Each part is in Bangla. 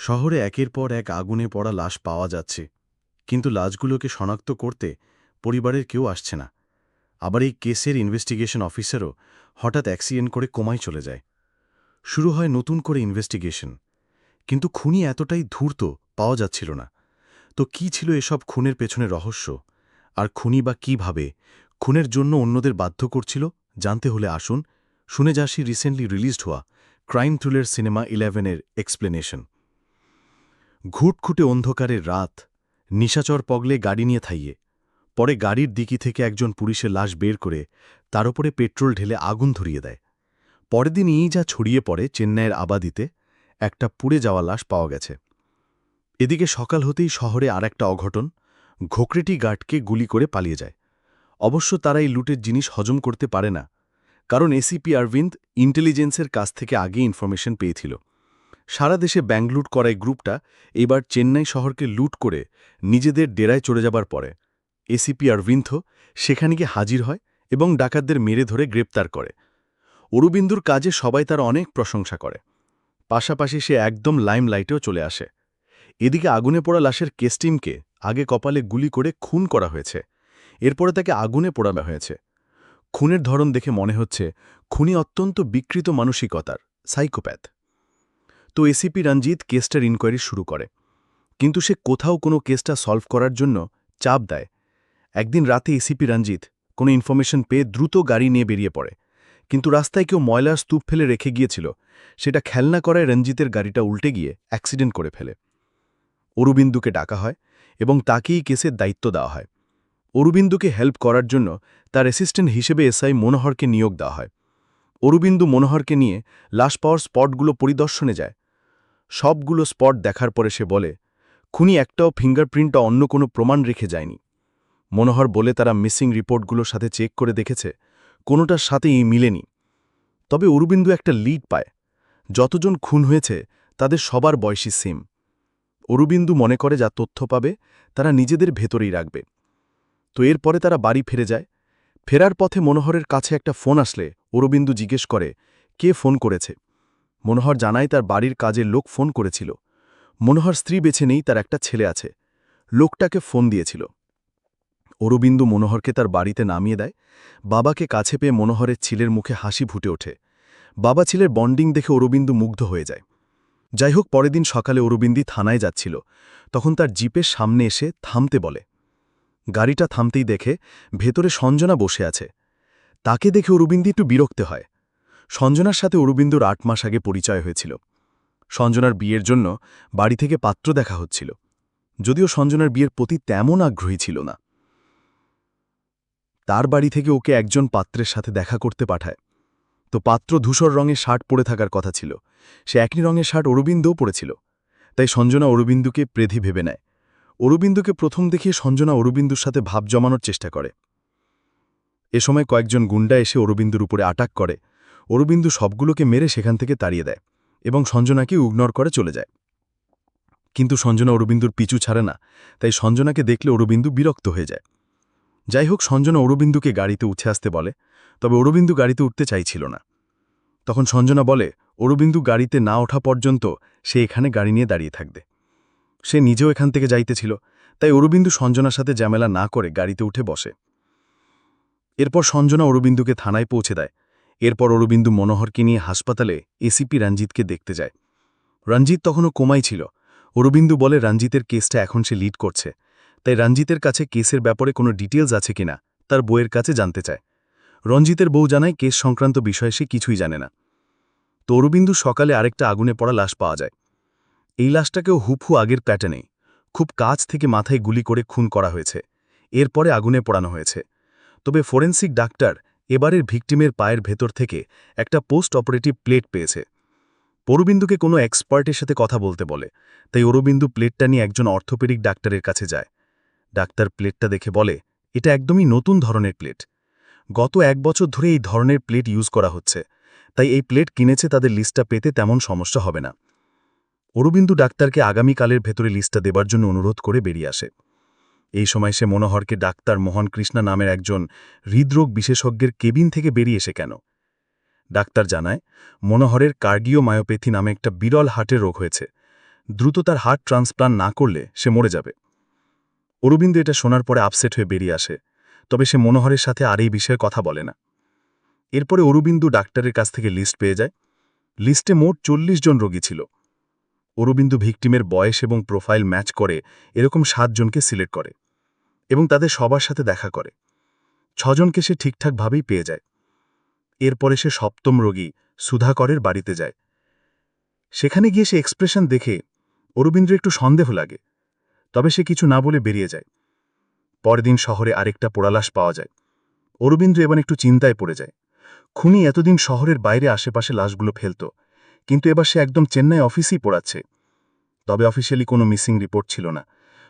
শহরে একের পর এক আগুনে পড়া লাশ পাওয়া যাচ্ছে, কিন্তু লাশগুলোকে শনাক্ত করতে পরিবারের কেউ আসছে না। আবার এই কেসের ইনভেস্টিগেশন অফিসারও হঠাৎ অ্যাক্সিডেন্ট করে কোমায় চলে যায়। শুরু হয় নতুন করে ইনভেস্টিগেশন, কিন্তু খুনি এতটাই ধূর্ত পাওয়া যাচ্ছিল না। তো কি ছিল এসব খুনের পেছনে রহস্য, আর খুনি বা কীভাবে খুনের জন্য অন্যদের বাধ্য করছিল? জানতে হলে আসুন শুনে যাসি রিসেন্টলি রিলিজড হওয়া ক্রাইম থ্রিলার সিনেমা 11-এর এক্সপ্লেনেশন। ঘুটঘুটে অন্ধকারের রাত, নিশাচর পগলে গাড়ি নিয়ে থাইয়ে, পরে গাড়ির দিকি থেকে একজন পুলিশের লাশ বের করে তার উপরে পেট্রোল ঢেলে আগুন ধরিয়ে দেয়। পরের দিন এই যা ছড়িয়ে পড়ে চেন্নাইয়ের আবাদিতে একটা পুড়ে যাওয়া লাশ পাওয়া গেছে। এদিকে সকাল হতেই শহরে আর একটা অঘটন, ঘোকরেটি গার্ডকে গুলি করে পালিয়ে যায়। অবশ্য তারা এই লুটের জিনিস হজম করতে পারে না, কারণ এসিপি অরবিন্দ ইন্টেলিজেন্সের কাছ থেকে আগে ইনফরমেশন পেয়েছিল। সারা দেশে ব্যাংক লুট করা এই গ্রুপটা এবার চেন্নাই শহরকে লুট করে নিজেদের ডেরায় চলে যাবার পরে এসিপি অরবিন্দ সেখানে গিয়ে হাজির হয় এবং ডাকাতদের মেরে ধরে গ্রেপ্তার করে। অরবিন্দুর কাজে সবাই তার অনেক প্রশংসা করে, পাশাপাশি সে একদম লাইমলাইটেও চলে আসে। এদিকে আগুনে পোড়া লাশের কেস টিমকে আগে কপালে গুলি করে খুন করা হয়েছে, এরপরে তাকে আগুনে পোড়ানো হয়েছে। খুনের ধরন দেখে মনে হচ্ছে খুনি অত্যন্ত বিকৃত মানসিকতার সাইকোপ্যাথ। তো এসিপি রঞ্জিত কেসটার ইনকোয়ারি শুরু করে, কিন্তু সে কোথাও কোনো কেসটা সলভ করার জন্য চাপ দেয়। একদিন রাতে এসিপি রঞ্জিত কোনো ইনফরমেশন পেয়ে দ্রুত গাড়ি নিয়ে বেরিয়ে পড়ে, কিন্তু রাস্তায় কেউ ময়লার স্তূপ ফেলে রেখে গিয়েছিল। সেটা খেলনা করায় রঞ্জিতের গাড়িটা উল্টে গিয়ে অ্যাক্সিডেন্ট করে ফেলে। অরবিন্দুকে ডাকা হয় এবং তাকেই কেসের দায়িত্ব দেওয়া হয়। অরবিন্দুকে হেল্প করার জন্য তার অ্যাসিস্ট্যান্ট হিসেবে এসআই মনোহরকে নিয়োগ দেওয়া হয়। অরবিন্দু মনোহরকে নিয়ে লাশ পাওয়ার স্পটগুলো পরিদর্শনে যায়। সবগুলো স্পট দেখার পরে সে বলে, খুনি একটাও ফিঙ্গারপ্রিন্ট বা অন্য কোনো প্রমাণ রেখে যায়নি। মনোহর বলে তারা মিসিং রিপোর্টগুলোর সাথে চেক করে দেখেছে, কোনোটার সাথেই মিলেনি। তবে অরবিন্দু একটা লিড পায়, যতজন খুন হয়েছে তাদের সবার বয়সী সেম। অরবিন্দু মনে করে যা তথ্য পাবে তারা নিজেদের ভেতরেই রাখবে। তো এরপরে তারা বাড়ি ফিরে যায়। ফেরার পথে মনোহরের কাছে একটা ফোন আসলে অরবিন্দু জিজ্ঞেস করে, কে ফোন করেছে? মনোহর জানায় তার বাড়ির কাজের লোক ফোন করেছিল। মনোহর স্ত্রী বেছে নেই, তার একটা ছেলে আছে, লোকটাকে ফোন দিয়েছিল। অরবিন্দু মনোহরকে তার বাড়িতে নামিয়ে দেয়। বাবাকে কাছে পেয়ে মনোহরের ছেলের মুখে হাসি ফুটে ওঠে। বাবা ছেলের বন্ডিং দেখে অরবিন্দু মুগ্ধ হয়ে যায়। যাই হোক, পরের দিন সকালে অরবিন্দি থানায় যাচ্ছিল, তখন তার জিপের সামনে এসে থামতে বলে। গাড়িটা থামতেই দেখে ভেতরে সঞ্জনা বসে আছে। তাকে দেখে অরবিন্দি একটু বিরক্ত হয়। সঞ্জনার সাথে অরবিন্দুর ৮ মাস আগে পরিচয় হয়েছিল। সঞ্জনার বিয়ের জন্য বাড়ি থেকে পাত্র দেখা হচ্ছিল, যদিও সঞ্জনার বিয়ের প্রতি তেমন আগ্রহী ছিল না। তার বাড়ি থেকে ওকে একজন পাত্রের সাথে দেখা করতে পাঠায়। তো পাত্র ধূসর রঙের শার্ট পরে থাকার কথা ছিল, সে একই রঙের শার্ট অরবিন্দও পরেছিল। তাই সঞ্জনা অরবিন্দুকে প্রেধি ভেবে নেয়। অরবিন্দুকে প্রথম দেখিয়ে সঞ্জনা অরবিন্দুর সাথে ভাব জমানোর চেষ্টা করে। এ সময় কয়েকজন গুন্ডা এসে অরবিন্দুর উপরে আটাক করে। অরবিন্দু সবগুলোকে মেরে সেখান থেকে তাড়িয়ে দেয় এবং সঞ্জনাকে ইগনোর করে চলে যায়। কিন্তু সঞ্জনা অরবিন্দুর পিছু ছাড়ে না, তাই সঞ্জনাকে দেখলে অরবিন্দু বিরক্ত হয়ে যায়। যাই হোক, সঞ্জনা অরবিন্দুকে গাড়িতে উঠে আসতে বলে, তবে অরবিন্দু গাড়িতে উঠতে চাইছিল না। তখন সঞ্জনা বলে অরবিন্দু গাড়িতে না ওঠা পর্যন্ত সে এখানে গাড়ি নিয়ে দাঁড়িয়ে থাকবে। সে নিজেও এখান থেকে যাইতেছিল, তাই অরবিন্দু সঞ্জনার সাথে ঝামেলা না করে গাড়িতে উঠে বসে। এরপর সঞ্জনা অরবিন্দুকে থানায় পৌঁছে দেয়। এরপর অরবিন্দু মনোহরকে নিয়ে হাসপাতালে এসিপি রঞ্জিতকে দেখতে যায়। রঞ্জিত তখনও কোমায় ছিল। অরবিন্দু বলে রঞ্জিতের কেসটা এখন সে লিড করছে, তাই রঞ্জিতের কাছে কেসের ব্যাপারে কোনো ডিটেলস আছে কিনা তার বউয়ের কাছে জানতে চায়। রঞ্জিতের বউ জানায় কেস সংক্রান্ত বিষয়ে সে কিছুই জানে না। তো অরবিন্দু সকালে আরেকটা আগুনে পড়া লাশ পাওয়া যায়। এই লাশটাকেও হুবহু আগের প্যাটার্নেই খুব কাছ থেকে মাথায় গুলি করে খুন করা হয়েছে, এরপরে আগুনে পোড়ানো হয়েছে। তবে ফরেন্সিক ডাক্তার এবারের ভিকটিমের পায়ের ভেতর থেকে একটা পোস্ট অপারেটিভ প্লেট পেয়েছে। অরবিন্দুকে কোনো এক্সপার্টের সাথে কথা বলতে বলে, তাই অরবিন্দু প্লেটটা নিয়ে একজন অর্থোপেডিক ডাক্তারের কাছে যায়। ডাক্তার প্লেটটা দেখে বলে, এটা একদমই নতুন ধরনের প্লেট। গত ১ বছর ধরে এই ধরনের প্লেট ইউজ করা হচ্ছে, তাই এই প্লেট কিনেছে তাদের লিস্টটা পেতে তেমন সমস্যা হবে না। অরবিন্দু ডাক্তারকে আগামীকালের ভেতরে লিস্টটা দেবার জন্য অনুরোধ করে বেরিয়ে আসে। এই সময় সে মনোহরকে ডাক্তার মোহন কৃষ্ণা নামের একজন হৃদরোগ বিশেষজ্ঞের কেবিন থেকে বেরিয়ে এসে কেন। ডাক্তার জানায় মনোহরের কার্ডিওমায়োপ্যাথি নামে একটা বিরল হার্টের রোগ হয়েছে, দ্রুত তার হার্ট ট্রান্সপ্লান্ট না করলে সে মরে যাবে। অরবিন্দ এটা শোনার পরে আপসেট হয়ে বেরিয়ে আসে, তবে সে মনোহরের সাথে আর এই বিষয়ে কথা বলে না। এরপরে অরবিন্দু ডাক্তারের কাছ থেকে লিস্ট পেয়ে যায়। লিস্টে মোট ৪০ জন রোগী ছিল। অরবিন্দু ভিকটিমের বয়স এবং প্রোফাইল ম্যাচ করে এরকম ৭ জনকে সিলেক্ট করে এবং তাদের সবার সাথে দেখা করে। ৬ জনকে সে ঠিকঠাকভাবেই পেয়ে যায়। এরপরে সে ৭ম রোগী সুধাকরের বাড়িতে যায়। সেখানে গিয়ে সে এক্সপ্রেশন দেখে অরবিন্দ্র একটু সন্দেহ লাগে, তবে সে কিছু না বলে বেরিয়ে যায়। পরের দিন শহরে আরেকটা পোড়ালাশ পাওয়া যায়। অরবিন্দ্র এবার একটু চিন্তায় পড়ে যায়। খুনি এতদিন শহরের বাইরে আশেপাশে লাশগুলো ফেলত, কিন্তু এবার সে একদম চেন্নাই অফিসেই পোড়াচ্ছে। তবে অফিসিয়ালি কোনো মিসিং রিপোর্ট ছিল না।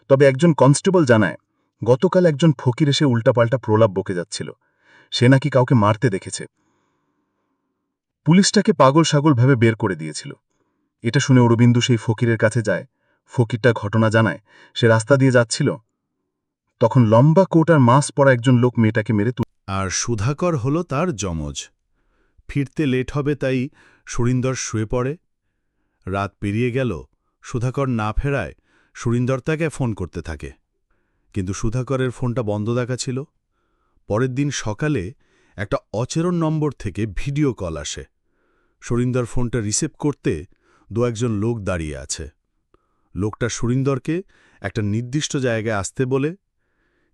তবে একজন কনস্টেবল জানায় গতকাল একজন ফকির এসে উল্টাপাল্টা প্রলাপ বকে যাচ্ছিল। সে নাকি কাউকে মারতে দেখেছে। পুলিশটাকে পাগল সাগল ভেবে বের করে দিয়েছিল। এটা শুনে অরবিন্দু সেই ফকিরের কাছে যায়। ফকিরটা ঘটনা জানায় সে রাস্তা দিয়ে যাচ্ছিল, তখন লম্বা কোট আর মাস্ক পরা একজন লোক মেয়েটাকে মেরে আর সুধাকর হল তার যমজ। ফিরতে লেট হবে তাই সুরিন্দর শুয়ে পড়ে। রাত পেরিয়ে গেল, সুধাকর না ফেরায় সুরিন্দর তাকে ফোন করতে থাকে, কিন্তু সুধাকরের ফোনটা বন্ধ দেখাচ্ছিল। পরের দিন সকালে একটা অচেরন নম্বর থেকে ভিডিও কল আসে। সুরিন্দর ফোনটা রিসিভ করতে ২-১জন লোক দাঁড়িয়ে আছে। লোকটা সুরিন্দরকে একটা নির্দিষ্ট জায়গায় আসতে বলে।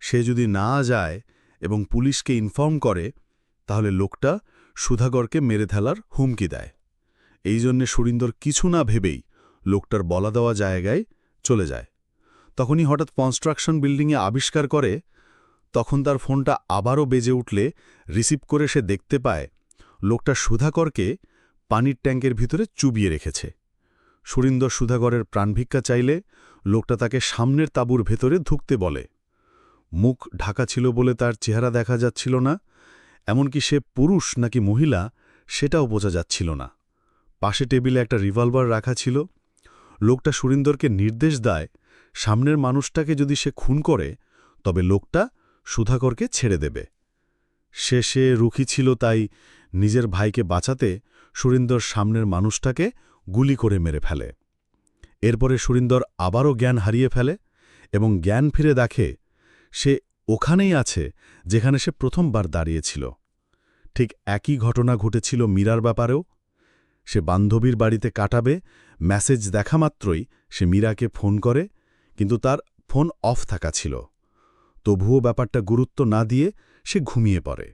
সে যদি না যায় এবং পুলিশকে ইনফর্ম করে, তাহলে লোকটা সুধাকরকে মেরে ফেলার হুমকি দেয়। এই জন্যে সুরিন্দর কিছু না ভেবেই লোকটার বলা দেওয়া জায়গায় চলে যায়। তখনই হঠাৎ কনস্ট্রাকশন বিল্ডিংয়ে আবিষ্কার করে, তখন তার ফোনটা আবারও বেজে উঠলে রিসিভ করে সে দেখতে পায় লোকটা সুধাকরকে পানির ট্যাঙ্কের ভিতরে চুবিয়ে রেখেছে। সুরিন্দর সুধাকরের প্রাণভিক্ষা চাইলে লোকটা তাকে সামনের তাঁবুর ভেতরে ঢুকতে বলে। মুখ ঢাকা ছিল বলে তার চেহারা দেখা যাচ্ছিল না, এমনকি সে পুরুষ নাকি মহিলা সেটাও বোঝা যাচ্ছিল না। পাশে টেবিলে একটা রিভলভার রাখা ছিল। লোকটা সুরিন্দরকে নির্দেশ দেয় সামনের মানুষটাকে যদি সে খুন করে তবে লোকটা সুধাকরকে ছেড়ে দেবে। সে রুখী ছিল, তাই নিজের ভাইকে বাঁচাতে সুরিন্দর সামনের মানুষটাকে গুলি করে মেরে ফেলে। এরপরে সুরিন্দর আবারও জ্ঞান হারিয়ে ফেলে এবং জ্ঞান ফিরে দেখে সে ওখানেই আছে যেখানে সে প্রথমবার দাঁড়িয়েছিল। ঠিক একই ঘটনা ঘটেছিল মীরার ব্যাপারেও। সে বান্ধবীর বাড়িতে কাটাবে মেসেজ দেখা মাত্রই সে মীরাকে ফোন করে, কিন্তু তার ফোন অফ থাকা ছিল। তবুও ব্যাপারটা গুরুত্ব না দিয়ে সে ঘুমিয়ে পড়ে।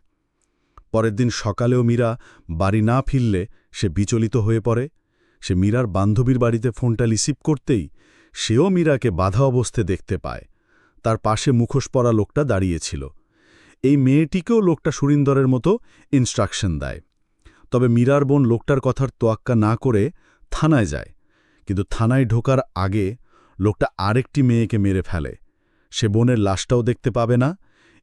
পরের দিন সকালেও মীরা বাড়ি না ফিরলে সে বিচলিত হয়ে পড়ে। সে মীরার বান্ধবীর বাড়িতে ফোনটা রিসিভ করতেই সেও মীরাকে বাধা অবস্থায় দেখতে পায়। তার পাশে মুখোশ পরা লোকটা দাঁড়িয়েছিল। এই মেয়েটিকেও লোকটা সুরিন্দরের মতো ইনস্ট্রাকশন দেয়। তবে মীরার বোন লোকটার কথার তোয়াক্কা না করে থানায় যায়, কিন্তু থানায় ঢোকার আগে লোকটা আরেকটি মেয়েকে মেরে ফেলে। সে বোনের লাশটাও দেখতে পাবে না।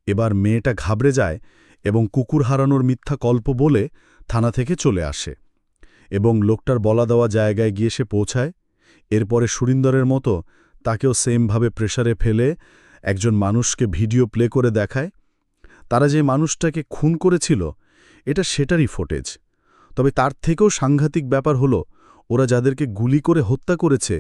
এবার মেয়েটা ঘাবড়ে যায় এবং কুকুর হারানোর মিথ্যা কল্প বলে থানা থেকে চলে আসে এবং লোকটার বলা দেওয়া জায়গায় গিয়ে সে পৌঁছায়। এরপরে সুরিন্দরের মতো তাকেও সেমভাবে প্রেসারে ফেলে একজন মানুষকে ভিডিও প্লে করে দেখায়। তারা যে মানুষটাকে খুন করেছিল এটা সেটারই ফুটেজ। তবে তার থেকেও সাংঘাতিক ব্যাপার হলো, ওরা যাদেরকে গুলি করে হত্যা করেছে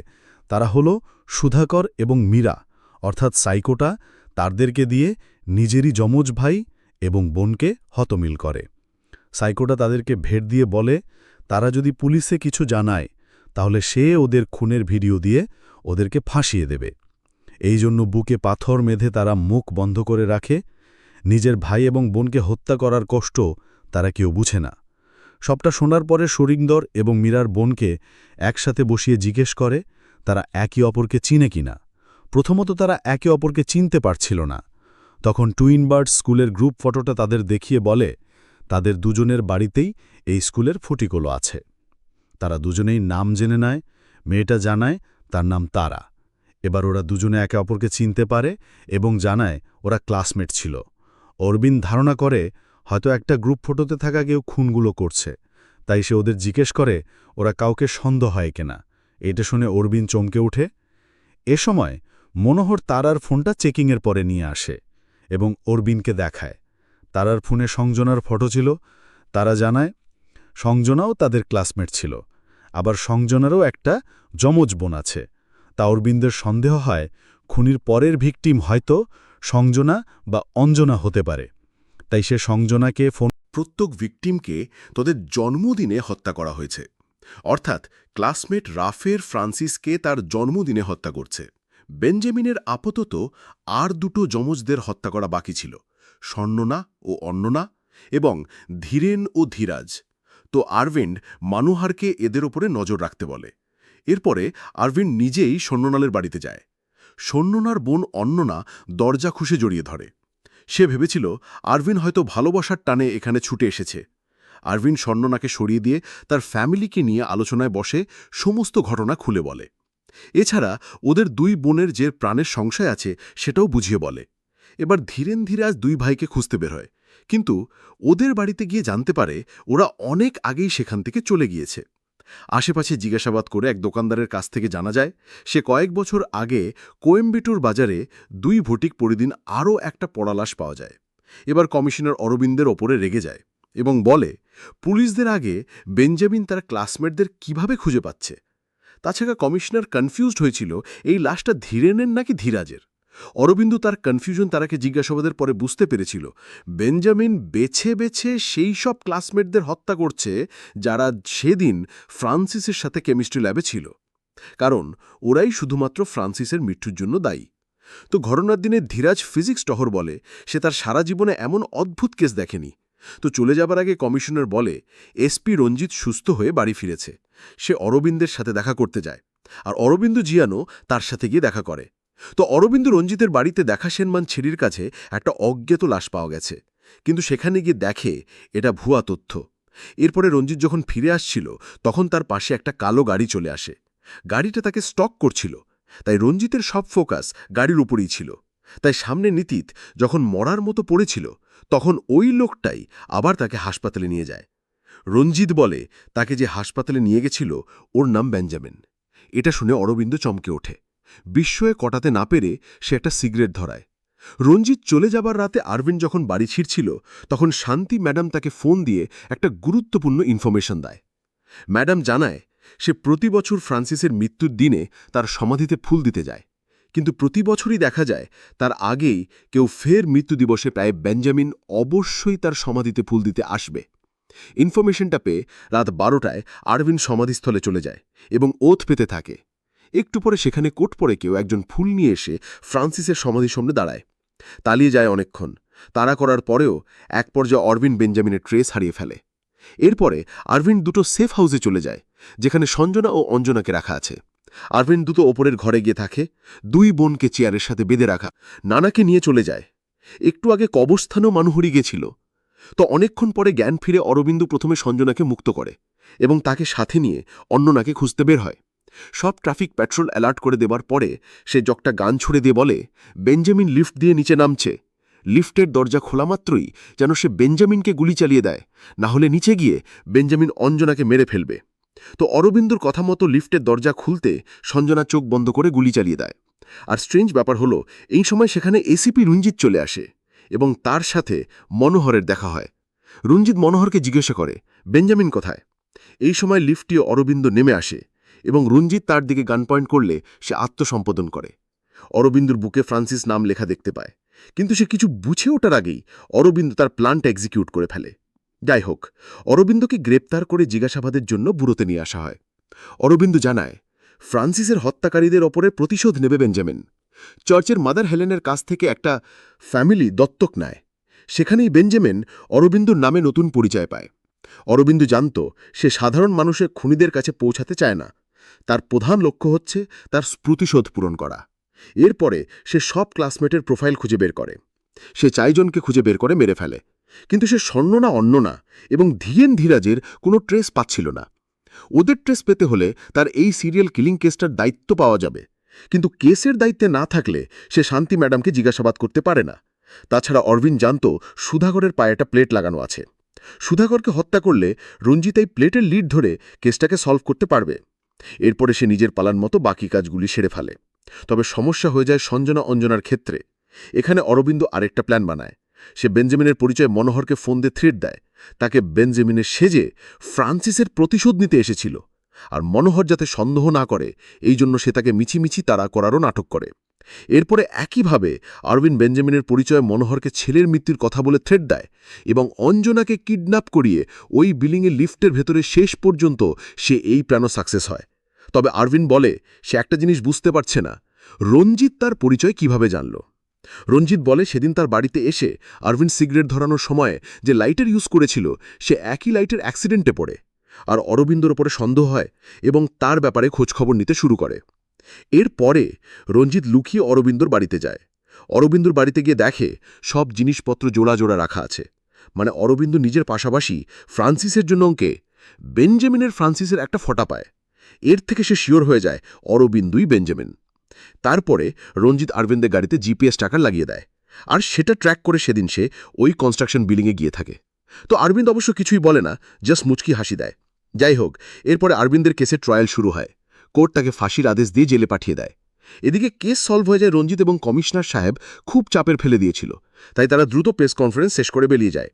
তারা হলো সুধাকর এবং মীরা, অর্থাৎ সাইকোটা তাদেরকে দিয়ে নিজেরই যমজ ভাই এবং বোনকে হতমিল করে। সাইকোটা তাদেরকে ভেট দিয়ে বলে তারা যদি পুলিশে কিছু জানায় তাহলে সে ওদের খুনের ভিডিও দিয়ে ওদেরকে ফাঁসিয়ে দেবে। এই জন্য বুকে পাথর মেধে তারা মুখ বন্ধ করে রাখে। নিজের ভাই এবং বোনকে হত্যা করার কষ্ট তারা কেউ বুঝে না। সবটা শোনার পরে সুরিন্দর এবং মীরার বোনকে একসাথে বসিয়ে জিজ্ঞেস করে তারা একে অপরকে চিনে কিনা। প্রথমত তারা একে অপরকে চিনতে পারছিল না। তখন টুইন বার্ডস স্কুলের গ্রুপ ফটোটা তাদের দেখিয়ে বলে তাদের দুজনের বাড়িতেই এই স্কুলের ফটিকলো আছে। তারা দুজনেই নাম জেনে নেয়। মেয়েটা জানায় তার নাম তারা। এবার ওরা দুজনে একে অপরকে চিনতে পারে এবং জানায় ওরা ক্লাসমেট ছিল। অরবিন্দ ধারণা করে হয়তো একটা গ্রুপ ফটোতে থাকা কেউ খুনগুলো করছে, তাই সে ওদের জিজ্ঞেস করে ওরা কাউকে সন্দেহ হয় কিনা। এটা শুনে অরবিন্দ চমকে ওঠে। এ সময় মনোহর তারার ফোনটা চেকিংয়ের পরে নিয়ে আসে এবং অরবিন্দকে দেখায়। তারার ফোনে সংজনার ফটো ছিল। তারা জানায় সংজনাও তাদের ক্লাসমেট ছিল। আবার সংজনারও একটা যমজ বোন আছে। তা অরবিন্দের সন্দেহ হয় খুনির পরের ভিকটিম হয়তো সংজনা বা অঞ্জনা হতে পারে। তাই সে সংজনাকে ফোন প্রত্যেক ভিকটিমকে তাদের জন্মদিনে হত্যা করা হয়েছে, অর্থাৎ ক্লাসমেট রাফের ফ্রান্সিসকে তার জন্মদিনে হত্যা করছে। বেঞ্জামিনের আপাতত আর দুটো যমজদের হত্যা করা বাকি ছিল, স্বর্ণনা ও অন্ননা, এবং ধীরেন ও ধীরাজ। তো আরভিন্ড মানুহারকে এদের ওপরে নজর রাখতে বলে। এরপরে আরভিন্ড নিজেই স্বর্ণনালের বাড়িতে যায়। স্বর্ণনার বোন অন্ননা দরজা খুশে জড়িয়ে ধরে। সে ভেবেছিল আরভিন হয়তো ভালোবাসার টানে এখানে ছুটে এসেছে। আরভিন স্বর্ণনাকে সরিয়ে দিয়ে তার ফ্যামিলিকে নিয়ে আলোচনায় বসে সমস্ত ঘটনা খুলে বলে। এছাড়া ওদের দুই বোনের যে প্রাণের সংশয় আছে সেটাও বুঝিয়ে বলে। এবার ধীরেন ধীরাজ দুই ভাইকে খুঁজতে বের হয়, কিন্তু ওদের বাড়িতে গিয়ে জানতে পারে ওরা অনেক আগেই সেখান থেকে চলে গিয়েছে। আশেপাশে জিজ্ঞাসাবাদ করে এক দোকানদারের কাছ থেকে জানা যায় সে কয়েক বছর আগে কোয়েম্বেটুর বাজারে 2 ভটিক পরিদিন আরও একটা পড়ালাশ পাওয়া যায়। এবার কমিশনার অরবিন্দের ওপরে রেগে যায় এবং বলে পুলিশদের আগে বেঞ্জামিন তার ক্লাসমেটদের কিভাবে খুঁজে পাচ্ছে। তাছাড়া কমিশনার কনফিউজড হয়েছিল এই লাশটা ধীরেনের নাকি ধীরাজের। অরবিন্দু তার কনফিউশন তারাকে জিজ্ঞাসাবাদের পরে বুঝতে পেরেছিল বেঞ্জামিন বেছে বেছে সেই সব ক্লাসমেটদের হত্যা করছে যারা সেদিন ফ্রান্সিসের সাথে কেমিস্ট্রি ল্যাবে ছিল, কারণ ওরাই শুধুমাত্র ফ্রান্সিসের মৃত্যুর জন্য দায়ী। তো ঘটনার দিনে ধীরাজ ফিজিক্স টহর বলে সে তার সারা জীবনে এমন অদ্ভুত কেস দেখেনি। তো চলে যাবার আগে কমিশনার বলে এসপি রঞ্জিত সুস্থ হয়ে বাড়ি ফিরেছে। সে অরবিন্দের সাথে দেখা করতে যায়, আর অরবিন্দু জিয়ানো তার সাথে গিয়ে দেখা করে। তো অরবিন্দু রঞ্জিতের বাড়িতে দেখা সেনমান ছেড়ির কাছে একটা অজ্ঞাত লাশ পাওয়া গেছে, কিন্তু সেখানে গিয়ে দেখে এটা ভুয়া তথ্য। এরপরে রঞ্জিত যখন ফিরে আসছিল তখন তার পাশে একটা কালো গাড়ি চলে আসে। গাড়িটা তাকে স্টক করছিল, তাই রঞ্জিতের সব ফোকাস গাড়ির উপরেই ছিল। তাই সামনে নীতিত যখন মরার মতো পড়েছিল তখন ওই লোকটাই আবার তাকে হাসপাতালে নিয়ে যায়। রঞ্জিত বলে তাকে যে হাসপাতালে নিয়ে গেছিল ওর নাম বেঞ্জামিন। এটা শুনে অরবিন্দ চমকে ওঠে। বিস্ময়ে কটাতে না পেরে সে একটা সিগারেট ধরায়। রঞ্জিত চলে যাবার রাতে আরভিন যখন বাড়ি ছিড়ছিল তখন শান্তি ম্যাডাম তাকে ফোন দিয়ে একটা গুরুত্বপূর্ণ ইনফরমেশন দেয়। ম্যাডাম জানায় সে প্রতি বছর ফ্রান্সিসের মৃত্যুর দিনে তার সমাধিতে ফুল দিতে যায়, কিন্তু প্রতি বছরই দেখা যায় তার আগেই কেউ ফের মৃত্যু দিবসে প্রায় বেঞ্জামিন অবশ্যই তার সমাধিতে ফুল দিতে আসবে। ইনফরমেশনটা পেয়ে রাত 12টায় আরভিন সমাধিস্থলে চলে যায় এবং ওথ পেতে থাকে। একটু পরে সেখানে কোট পরে কেউ একজন ফুল নিয়ে এসে ফ্রান্সিসের সমাধির সামনে দাঁড়ায়। তালিয়ে যায় অনেকক্ষণ। তাড়া করার পরেও এক পর্যায়ে অরবিন বেঞ্জামিনের ট্রেস হারিয়ে ফেলে। এরপরে আরভিন দুটো সেফ হাউসে চলে যায় যেখানে সঞ্জনা ও অঞ্জনাকে রাখা আছে। আরভিন দুটো ওপরের ঘরে গিয়ে থাকে। দুই বোনকে চেয়ারের সাথে বেঁধে রাখা। নানাকে নিয়ে চলে যায়। একটু আগে কবরস্থানেও মানুহরি গেছিল। তো অনেকক্ষণ পরে জ্ঞান ফিরে অরবিন্দু প্রথমে সঞ্জনাকে মুক্ত করে এবং তাকে সাথে নিয়ে অন্যনাকে খুঁজতে বের হয়। সব ট্রাফিক প্যাট্রোল অ্যালার্ট করে দেবার পরে সে জকটা গান ছুড়ে দিয়ে বলে বেঞ্জামিন লিফট দিয়ে নিচে নামছে। লিফটের দরজা খোলা মাত্রই যেন সে বেঞ্জামিনকে গুলি চালিয়ে দেয়, না হলে নিচে গিয়ে বেঞ্জামিন অঞ্জনাকে মেরে ফেলবে। তো অরবিন্দুর কথা মতো লিফটের দরজা খুলতে সঞ্জনা চোখ বন্ধ করে গুলি চালিয়ে দেয়। আর স্ট্রেঞ্জ ব্যাপার হলো এই সময় সেখানে এসিপি রঞ্জিত চলে আসে এবং তার সাথে মনোহরের দেখা হয়। রঞ্জিত মনোহরকে জিজ্ঞাসা করে বেঞ্জামিন কোথায়। এই সময় লিফটটি অরবিন্দ নেমে আসে এবং রঞ্জিত তার দিকে গান পয়েন্ট করলে সে আত্মসম্পাদন করে। অরবিন্দুর বুকে ফ্রান্সিস নাম লেখা দেখতে পায়, কিন্তু সে কিছু বুঝে ওঠার আগেই অরবিন্দ তার প্ল্যানটা এক্সিকিউট করে ফেলে। যাই হোক, অরবিন্দকে গ্রেপ্তার করে জিজ্ঞাসাবাদের জন্য ব্যুরোতে নিয়ে আসা হয়। অরবিন্দ জানায় ফ্রান্সিসের হত্যাকারীদের ওপরে প্রতিশোধ নেবে বেঞ্জামিন। চার্চের মাদার হেলেনের কাছ থেকে একটা ফ্যামিলি দত্তক নেয়। সেখানেই বেঞ্জামিন অরবিন্দুর নামে নতুন পরিচয় পায়। অরবিন্দ জানত সে সাধারণ মানুষের খুনিদের কাছে পৌঁছাতে চায় না। তার প্রধান লক্ষ্য হচ্ছে তার প্রতিশোধ পূরণ করা। এরপরে সে সব ক্লাসমেটের প্রোফাইল খুঁজে বের করে। সে 4 জনকে খুঁজে বের করে মেরে ফেলে, কিন্তু সে স্বর্ণনা অন্ননা এবং ধীরেন ধীরাজের কোনো ট্রেস পাচ্ছিল না। ওদের ট্রেস পেতে হলে তার এই সিরিয়াল কিলিং কেসটার দায়িত্ব পাওয়া যাবে, কিন্তু কেসের দায়িত্বে না থাকলে সে শান্তি ম্যাডামকে জিজ্ঞাসাবাদ করতে পারে না। তাছাড়া অরবিন জানত সুধাকরের পায়ে একটা প্লেট লাগানো আছে। সুধাকরকে হত্যা করলে রঞ্জিত এই প্লেটের লিড ধরে কেসটাকে সলভ করতে পারবে। এরপরে সে নিজের পালার মতো বাকি কাজগুলি সেরে ফেলে। তবে সমস্যা হয়ে যায় সঞ্জনা অঞ্জনার ক্ষেত্রে। এখানে অরবিন্দ আরেকটা প্ল্যান বানায়। সে বেঞ্জামিনের পরিচয়ে মনোহরকে ফোন দিয়ে থ্রেট দেয়। তাকে বেঞ্জামিনের সেজে ফ্রান্সিসের প্রতিশোধ নিতে এসেছিল, আর মনোহর যাতে সন্দেহ না করে এই জন্য সে তাকে মিছিমিছি তাড়া করারও নাটক করে। এরপরে একইভাবে আরভিন বেঞ্জামিনের পরিচয়ে মনোহরকে ছেলের মৃত্যুর কথা বলে থ্রেট দেয় এবং অঞ্জনাকে কিডন্যাপ করিয়ে ওই বিল্ডিংয়ের লিফটের ভেতরে শেষ পর্যন্ত সে এই প্ল্যানও সাকসেস হয়। তবে আরভিন বলে সে একটা জিনিস বুঝতে পারছে না, রঞ্জিত তার পরিচয় কিভাবে জানল। রঞ্জিত বলে সেদিন তার বাড়িতে এসে আরভিন সিগারেট ধরানোর সময় যে লাইটার ইউজ করেছিল সে একই লাইটের অ্যাক্সিডেন্টে পড়ে, আর অরবিন্দর ওপরে সন্দেহ হয় এবং তার ব্যাপারে খোঁজখবর নিতে শুরু করে। এরপরে রঞ্জিত লুকিয়ে অরবিন্দর বাড়িতে যায়। অরবিন্দর বাড়িতে গিয়ে দেখে সব জিনিসপত্র জোড়া জোড়া রাখা আছে, মানে অরবিন্দ নিজের পাশাপাশি ফ্রান্সিসের জন্য অঙ্কে বেঞ্জামিনের ফ্রান্সিসের একটা ফটা পায়। এর থেকে সে শিওর হয়ে যায় অরবিন্দুই বেঞ্জামিন। তারপরে রঞ্জিত আরবিন্দের গাড়িতে জিপিএস ট্র্যাকার লাগিয়ে দেয়, আর সেটা ট্র্যাক করে সেদিন সে ওই কনস্ট্রাকশন বিল্ডিংয়ে গিয়ে থাকে। তো আরবিন্দ অবশ্য কিছুই বলে না, জাস্ট মুচকি হাসি দেয়। যাই হোক, এরপরে আরবিন্দের কেসের ট্রায়াল শুরু হয়। কোর্ট তাকে ফাঁসির আদেশ দিয়ে জেলে পাঠিয়ে দেয়। এদিকে কেস সলভ হয়ে যায়। রঞ্জিত এবং কমিশনার সাহেব খুব চাপের ফেলে দিয়েছিল, তাই তারা দ্রুত প্রেস কনফারেন্স শেষ করে বেরিয়ে যায়।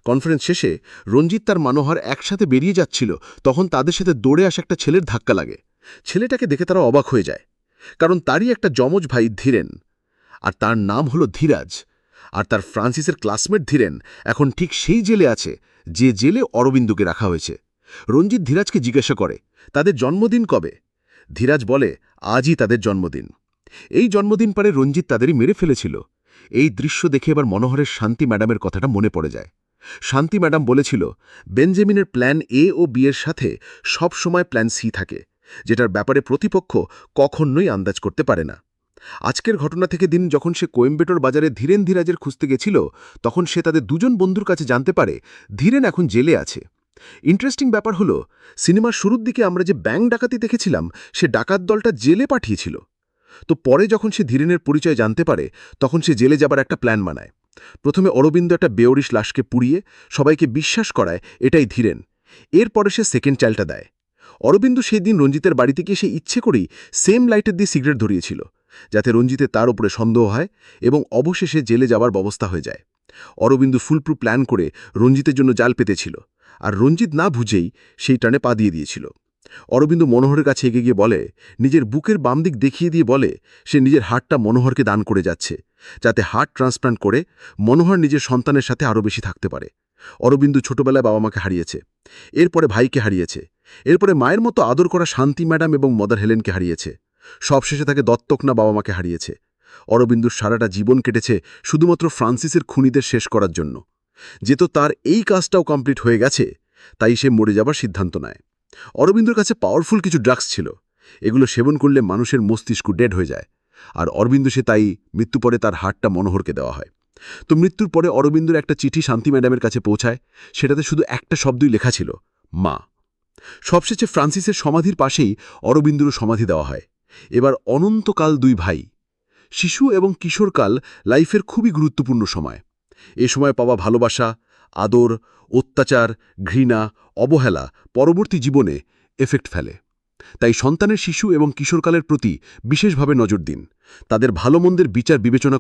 কনফারেন্স শেষে রঞ্জিত তার মনোহর একসাথে বেরিয়ে যাচ্ছিল, তখন তাদের সাথে দৌড়ে আসা একটা ছেলের ধাক্কা লাগে। ছেলেটাকে দেখে তারা অবাক হয়ে যায়, কারণ তারই একটা যমজ ভাই ধীরেন, আর তার নাম হলো ধীরাজ। আর তার ফ্রান্সিসের ক্লাসমেট ধীরেন এখন ঠিক সেই জেলে আছে যে জেলে অরবিন্দুকে রাখা হয়েছে। রঞ্জিত ধীরাজকে জিজ্ঞাসা করে তাদের জন্মদিন কবে। ধীরাজ বলে আজই তাদের জন্মদিন। এই জন্মদিন পরে রঞ্জিত তাদেরই মেরে ফেলেছিল। এই দৃশ্য দেখে এবার মনোহরের শান্তি ম্যাডামের কথাটা মনে পড়ে যায়। শান্তি ম্যাডাম বলেছিল বেঞ্জামিনের প্ল্যান এ ও বি এর সাথে সব সময় প্ল্যান সি থাকে, যেটার ব্যাপারে প্রতিপক্ষ কখনোই আন্দাজ করতে পারে না। আজকের ঘটনা থেকে দিন যখন সে কোয়েম্বেটোর বাজারে ধীরেন ধীরাজের খুঁজতে গেছিল, তখন সে তাদের দুজন বন্ধুর কাছে জানতে পারে ধীরেন এখন জেলে আছে। ইন্টারেস্টিং ব্যাপার হলো, সিনেমার শুরুর দিকে আমরা যে ব্যাংক ডাকাতি দেখেছিলাম সে ডাকাত দলটা জেলে পাঠিয়েছিল। তো পরে যখন সে ধীরেনের পরিচয় জানতে পারে, তখন সে জেলে যাবার একটা প্ল্যান বানায়। প্রথমে অরবিন্দ একটা বেওরিশ লাশকে পুড়িয়ে সবাইকে বিশ্বাস করায় এটাই ধীরেন। এরপরে সে সেকেন্ড চালটা দেয়। অরবিন্দ সেই দিন রঞ্জিতের বাড়িতে গিয়ে সে ইচ্ছে করেই সেম লাইটার দিয়ে সিগারেট ধরিয়েছিল, যাতে রঞ্জিতে তার উপরে সন্দেহ হয় এবং অবশেষে জেলে যাবার ব্যবস্থা হয়ে যায়। অরবিন্দ ফুলপ্রুফ প্ল্যান করে রঞ্জিতের জন্য জাল পেতেছিল, আর রঞ্জিত না বুঝেই সেই টানে পা দিয়ে দিয়েছিল। অরবিন্দ মনোহরের কাছে এগিয়ে গিয়ে বলে, নিজের বুকের বাম দিক দেখিয়ে দিয়ে বলে সে নিজের হার্টটা মনোহরকে দান করে যাচ্ছে, যাতে হার্ট ট্রান্সপ্লান্ট করে মনোহর নিজের সন্তানের সাথে আরও বেশি থাকতে পারে। অরবিন্দ ছোটবেলায় বাবা মাকে হারিয়েছে, এরপরে ভাইকে হারিয়েছে, এরপরে মায়ের মতো আদর করা শান্তি ম্যাডাম এবং মদার হেলেনকে হারিয়েছে, সবশেষে তাকে দত্তক না বাবা মাকে হারিয়েছে। অরবিন্দুর সারাটা জীবন কেটেছে শুধুমাত্র ফ্রান্সিসের খুনিদের শেষ করার জন্য। যেহেতু তার এই কাজটাও কমপ্লিট হয়ে গেছে, তাই সে মরে যাবার সিদ্ধান্ত নেয়। অরবিন্দর কাছে পাওয়ারফুল কিছু ড্রাগস ছিল, এগুলো সেবন করলে মানুষের মস্তিষ্ক ডেড হয়ে যায়, আর অরবিন্দ সে তাই মৃত্যু পরে তার হার্টটা মনোহরকে দেওয়া হয়। তো মৃত্যুর পরে অরবিন্দর একটা চিঠি শান্তি ম্যাডামের কাছে পৌঁছায়, সেটাতে শুধু একটা শব্দই লেখা ছিল, মা। সবশেষে ফ্রান্সিসের সমাধির পাশেই অরবিন্দুরও সমাধি দেওয়া হয়। এবার অনন্তকাল দুই ভাই। শিশু এবং কিশোরকাল লাইফের খুবই গুরুত্বপূর্ণ সময়। এ সময় পাওয়া ভালোবাসা, আদর, অত্যাচার, ঘৃণা, অবহেলা পরবর্তী জীবনে এফেক্ট ফেলে। তাই সন্তানের শিশু এবং কিশোরকালের প্রতি বিশেষভাবে নজর দিন, তাদের ভালো মন্দের বিচার বিবেচনা